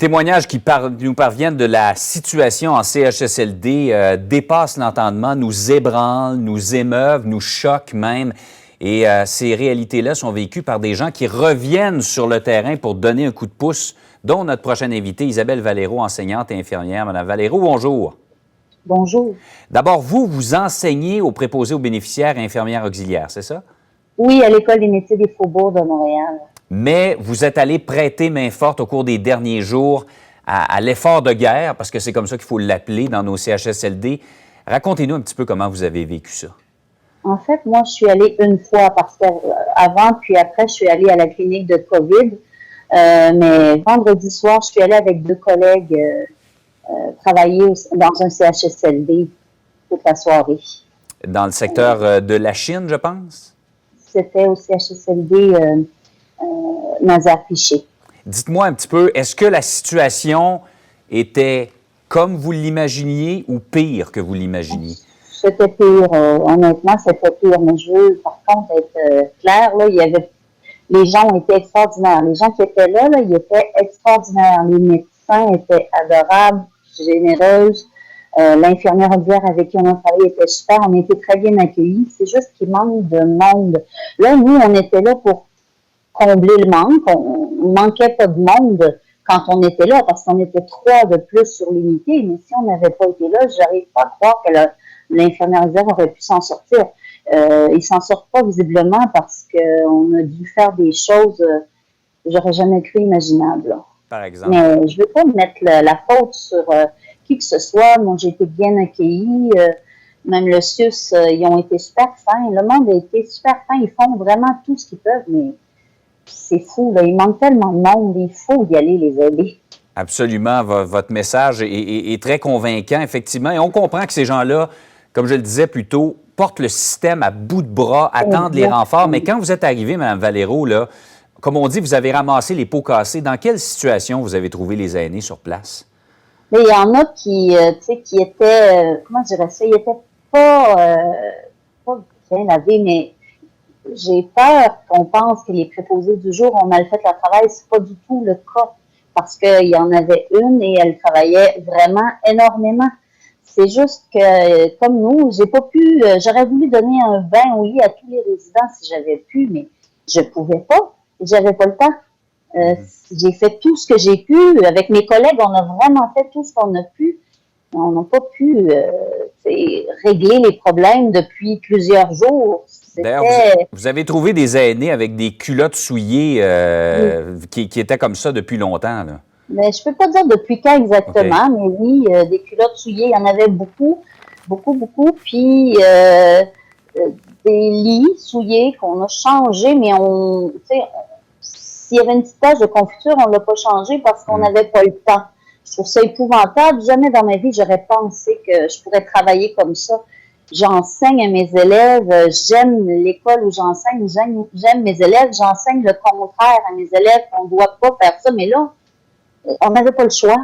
Témoignages qui nous parviennent de la situation en CHSLD dépassent l'entendement, nous ébranlent, nous émeuvent, nous choquent même. Et ces réalités-là sont vécues par des gens qui reviennent sur le terrain pour donner un coup de pouce, dont notre prochaine invitée, Isabelle Valero, enseignante et infirmière. Madame Valero, bonjour. Bonjour. D'abord, vous enseignez aux préposés aux bénéficiaires et infirmières auxiliaires, c'est ça? Oui, à l'École des métiers des Faubourgs de Montréal. Mais vous êtes allé prêter main forte au cours des derniers jours à l'effort de guerre, parce que c'est comme ça qu'il faut l'appeler dans nos CHSLD. Racontez-nous un petit peu comment vous avez vécu ça. En fait, moi, je suis allée une fois parce qu'avant, puis après, je suis allée à la clinique de COVID. Mais vendredi soir, je suis allée avec deux collègues travailler dans un CHSLD toute la soirée. Dans le secteur de la Chine, je pense? C'était au CHSLD Nazaire-Piché. Dites-moi un petit peu, est-ce que la situation était comme vous l'imaginiez ou pire que vous l'imaginiez? C'était pire, honnêtement, c'était pire. Mais je veux, par contre, être claire, là, les gens étaient extraordinaires. Les gens qui étaient là, ils étaient extraordinaires. Les médecins étaient adorables, généreuses. L'infirmière auxiliaire avec qui on a travaillé était super. On était très bien accueillis. C'est juste qu'il manque de monde. Là, nous, on était là pour combler le manque. On manquait pas de monde quand on était là, parce qu'on était 3 de plus sur l'unité. Mais si on n'avait pas été là, j'arrive pas à croire que l'infirmière auxiliaire aurait pu s'en sortir. Ils s'en sortent pas visiblement parce qu'on a dû faire des choses que j'aurais jamais cru imaginables. Là. Par exemple. Mais je veux pas mettre la faute sur qui que ce soit. Moi, j'ai été bien accueillie. Même le CIUS, ils ont été super fins. Le monde a été super fin. Ils font vraiment tout ce qu'ils peuvent, mais c'est fou. Là. Il manque tellement de monde. Il faut y aller les aider. Absolument. Votre message est très convaincant, effectivement. Et on comprend que ces gens-là, comme je le disais plus tôt, portent le système à bout de bras, attendent les renforts. Mais quand vous êtes arrivée, Mme Valero, là, comme on dit, vous avez ramassé les pots cassés. Dans quelle situation vous avez trouvé les aînés sur place? Mais il y en a qui étaient, comment je dirais ça, ils étaient pas bien lavés, mais j'ai peur qu'on pense que les préposés du jour ont mal fait leur travail. C'est pas du tout le cas, parce qu'il y en avait une et elle travaillait vraiment énormément. C'est juste que, comme nous, j'aurais voulu donner un bain au lit à tous les résidents si j'avais pu, mais je pouvais pas. J'avais pas le temps. J'ai fait tout ce que j'ai pu. Avec mes collègues, on a vraiment fait tout ce qu'on a pu. On n'a pas pu régler les problèmes depuis plusieurs jours. D'ailleurs, vous avez trouvé des aînés avec des culottes souillées qui étaient comme ça depuis longtemps, là. Mais je peux pas dire depuis quand exactement, mais oui, des culottes souillées, il y en avait beaucoup. Puis des lits souillés qu'on a changés, mais s'il y avait une petite tache de confiture, on l'a pas changé parce qu'on n'avait pas le temps. Je trouve ça épouvantable. Jamais dans ma vie, j'aurais pensé que je pourrais travailler comme ça. J'enseigne à mes élèves, j'aime l'école où j'enseigne, j'aime mes élèves, j'enseigne le contraire à mes élèves, qu'on ne doit pas faire ça, mais là, on n'avait pas le choix.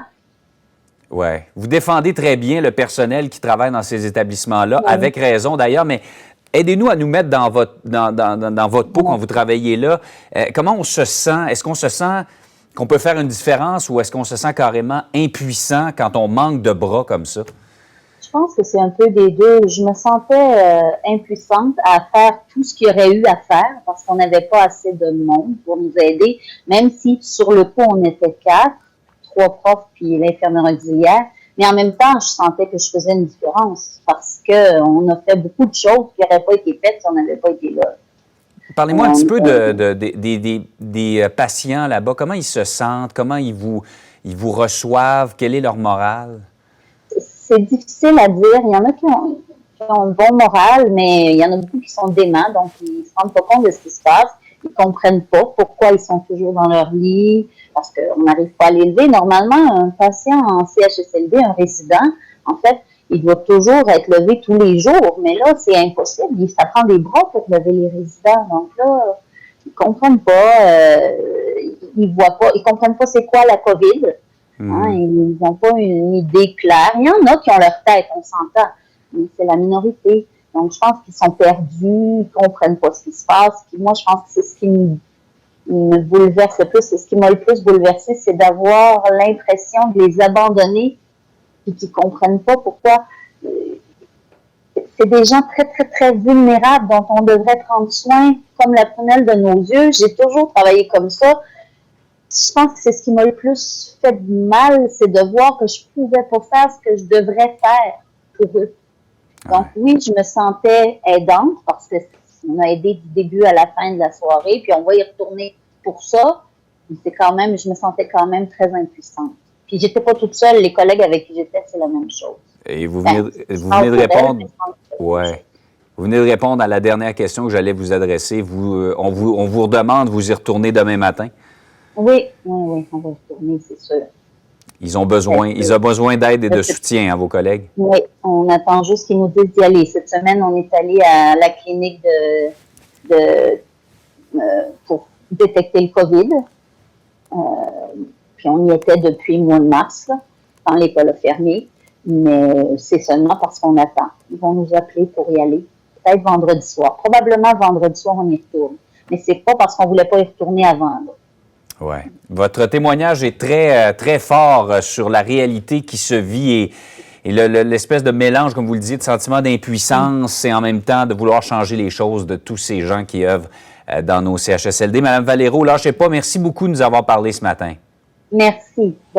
Oui. Vous défendez très bien le personnel qui travaille dans ces établissements-là, avec raison d'ailleurs, mais aidez-nous à nous mettre dans votre peau quand vous travaillez là. Comment on se sent? Est-ce qu'on se sent qu'on peut faire une différence ou est-ce qu'on se sent carrément impuissant quand on manque de bras comme ça? Je pense que c'est un peu des deux. Je me sentais impuissante à faire tout ce qu'il y aurait eu à faire parce qu'on n'avait pas assez de monde pour nous aider, même si sur le coup, on était 4, 3 profs puis l'infirmière auxiliaire. Mais en même temps, je sentais que je faisais une différence parce qu'on a fait beaucoup de choses qui n'auraient pas été faites si on n'avait pas été là. Parlez-moi un petit peu des patients là-bas. Comment ils se sentent? Comment ils vous reçoivent? Quelle est leur morale? C'est difficile à dire. Il y en a qui ont un bon moral, mais il y en a beaucoup qui sont déments, donc ils ne se rendent pas compte de ce qui se passe. Ils ne comprennent pas pourquoi ils sont toujours dans leur lit, parce qu'on n'arrive pas à les lever. Normalement, un patient en CHSLD, un résident, en fait, il doit toujours être levé tous les jours, mais là, c'est impossible. Ça prend des bras pour lever les résidents. Donc là, ils ne comprennent pas, ils voient pas, ils comprennent pas c'est quoi la COVID. Hein, ils n'ont pas une idée claire. Il y en a qui ont leur tête, on s'entend, mais c'est la minorité. Donc, je pense qu'ils sont perdus, ils ne comprennent pas ce qui se passe. Puis moi, je pense que c'est ce qui me bouleverse le plus, et ce qui m'a le plus bouleversé, c'est d'avoir l'impression de les abandonner et qu'ils ne comprennent pas pourquoi. C'est des gens très, très, très vulnérables dont on devrait prendre soin comme la prunelle de nos yeux. J'ai toujours travaillé comme ça. Je pense que c'est ce qui m'a le plus fait de mal, c'est de voir que je ne pouvais pas faire ce que je devrais faire pour eux. Donc oui, je me sentais aidante parce qu'on a aidé du début à la fin de la soirée, puis on va y retourner pour ça. Mais c'est quand même, je me sentais quand même très impuissante. Puis j'étais pas toute seule, les collègues avec qui j'étais, c'est la même chose. Et vous venez de répondre. Ouais. Vous venez de répondre à la dernière question que j'allais vous adresser. On vous redemande, vous y retournez demain matin? Oui, on va retourner, c'est sûr. Ils ont besoin d'aide et de soutien, vos collègues? Oui, on attend juste qu'ils nous disent d'y aller. Cette semaine, on est allé à la clinique pour détecter le COVID. Puis on y était depuis le mois de mars, là, quand l'école a fermé. Mais c'est seulement parce qu'on attend. Ils vont nous appeler pour y aller. Peut-être vendredi soir. Probablement vendredi soir, on y retourne. Mais c'est pas parce qu'on voulait pas y retourner avant, là. Oui. Votre témoignage est très, très fort sur la réalité qui se vit et l'espèce de mélange, comme vous le disiez, de sentiment d'impuissance et en même temps de vouloir changer les choses de tous ces gens qui œuvrent dans nos CHSLD. Madame Valero, lâchez pas. Merci beaucoup de nous avoir parlé ce matin. Merci.